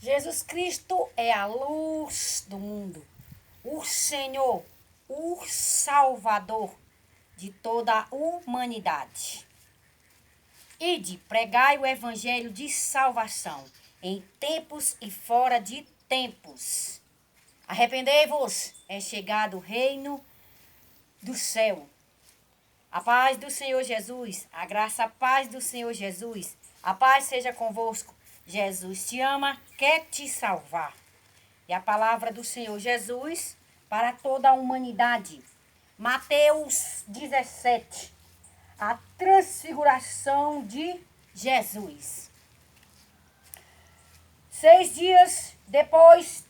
Jesus Cristo é a luz do mundo, o Senhor, o Salvador de toda a humanidade. Ide, pregai o evangelho de salvação em tempos e fora de tempos. Arrependei-vos, é chegado o reino do céu. A paz do Senhor Jesus, a graça, a paz do Senhor Jesus, a paz seja convosco. Jesus te ama, quer te salvar. E a palavra do Senhor Jesus para toda a humanidade. Mateus 17, a transfiguração de Jesus. 6 dias depois,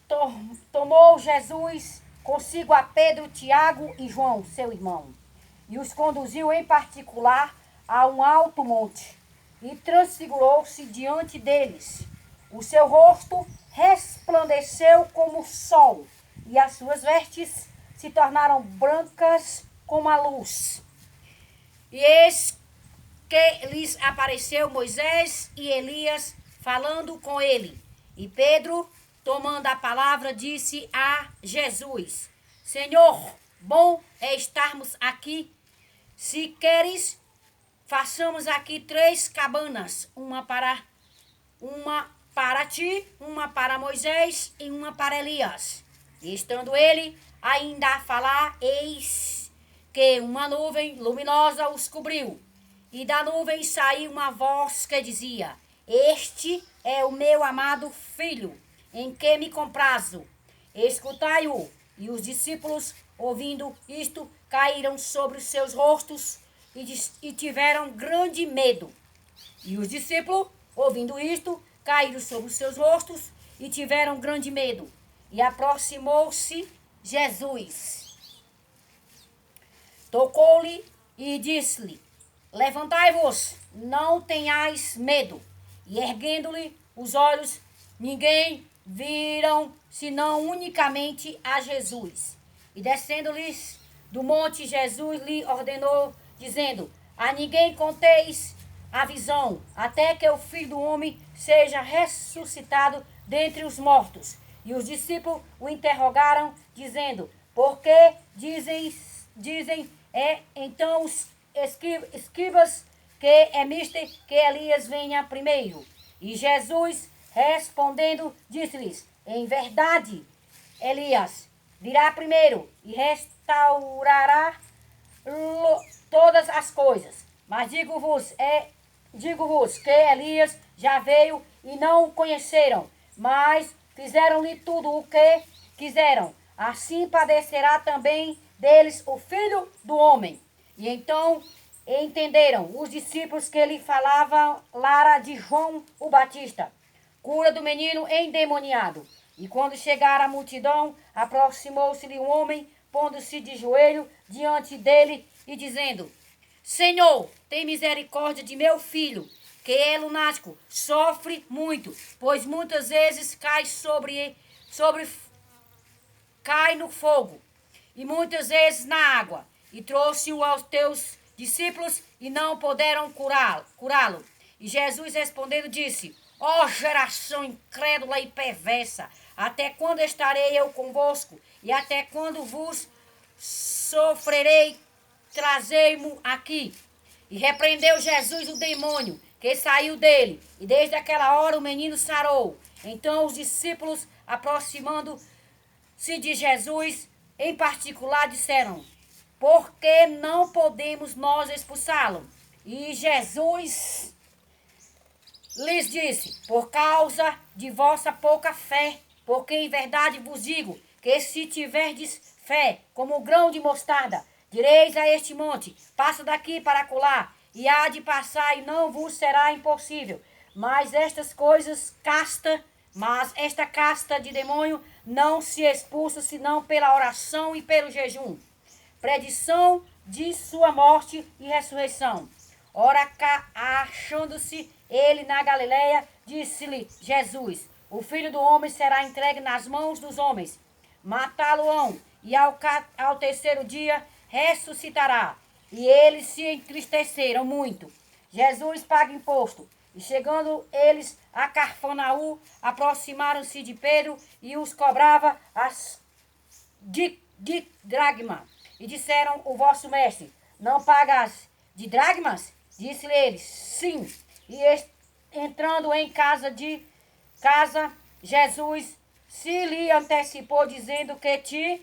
tomou Jesus consigo a Pedro, Tiago e João, seu irmão, e os conduziu em particular a um alto monte, e transfigurou-se diante deles. O seu rosto resplandeceu como o sol, e as suas vestes se tornaram brancas como a luz. E eis que lhes apareceu Moisés e Elias falando com ele. E Pedro, tomando a palavra, disse a Jesus: Senhor, bom é estarmos aqui. Se queres, façamos aqui 3 cabanas, uma para ti, uma para Moisés e uma para Elias. E estando ele ainda a falar, eis que uma nuvem luminosa os cobriu. E da nuvem saiu uma voz que dizia: Este é o meu amado filho, em que me comprazo. Escutai-o. E os discípulos, ouvindo isto, caíram sobre os seus rostos e tiveram grande medo. E os discípulos, ouvindo isto, caíram sobre os seus rostos e tiveram grande medo. E aproximou-se Jesus, tocou-lhe e disse-lhe: Levantai-vos, não tenhais medo. E erguendo-lhe os olhos, ninguém viram senão unicamente a Jesus. E descendo-lhes do monte, Jesus lhe ordenou, dizendo: A ninguém conteis a visão, até que o Filho do Homem seja ressuscitado dentre os mortos. E os discípulos o interrogaram, dizendo: Por que dizem então os escribas que é mister que Elias venha primeiro? E Jesus, respondendo, disse-lhes: Em verdade, Elias virá primeiro e restaurará todas as coisas. Mas digo-vos que Elias já veio e não o conheceram, mas fizeram-lhe tudo o que quiseram. Assim padecerá também deles o Filho do Homem. E então entenderam os discípulos que ele falava Lara de João o Batista, cura do menino endemoniado. E quando chegara a multidão, aproximou-se-lhe um homem, pondo-se de joelho diante dele e dizendo: Senhor, tem misericórdia de meu filho, que é lunático, sofre muito, pois muitas vezes cai no fogo, e muitas vezes na água. E trouxe-o aos teus discípulos, e não puderam curá-lo. E Jesus respondendo disse: Ó geração incrédula e perversa, até quando estarei eu convosco? E até quando vos sofrerei? Trazei-mo aqui. E repreendeu Jesus o demônio, que saiu dele, e desde aquela hora o menino sarou. Então os discípulos, aproximando-se de Jesus, em particular, disseram: Por que não podemos nós expulsá-lo? E Jesus lhes disse: Por causa de vossa pouca fé, porque em verdade vos digo que se tiverdes fé como o grão de mostarda, direis a este monte: passa daqui para acolá, e há de passar, e não vos será impossível. Mas esta casta de demônio não se expulsa senão pela oração e pelo jejum. Predição de sua morte e ressurreição. Ora, achando-se ele na Galileia, disse-lhe Jesus: O Filho do Homem será entregue nas mãos dos homens, matá-lo-ão, e ao 3º dia ressuscitará. E eles se entristeceram muito. Jesus paga imposto. E chegando eles a Cafarnaum, aproximaram-se de Pedro e os cobrava as de dragma. E disseram o vosso mestre, não pagas de dragmas? Disse-lhe eles, sim. E entrando em casa, Jesus se lhe antecipou, dizendo que te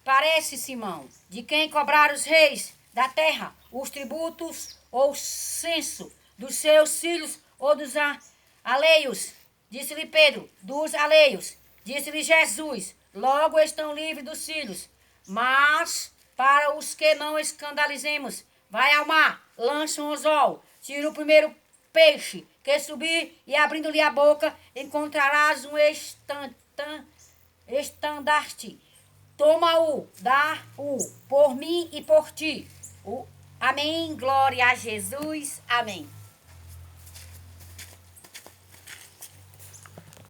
parece, Simão, de quem cobrar os reis da terra os tributos ou censo dos seus filhos ou dos alheios? Disse-lhe Pedro, dos alheios. Disse-lhe Jesus, logo estão livres dos filhos. Mas para os que não escandalizemos, vai ao mar, lança um anzol, tira o primeiro peixe que subir e abrindo-lhe a boca, encontrarás um estandarte. Toma-o, dá-o por mim e por ti. Amém. Glória a Jesus. Amém.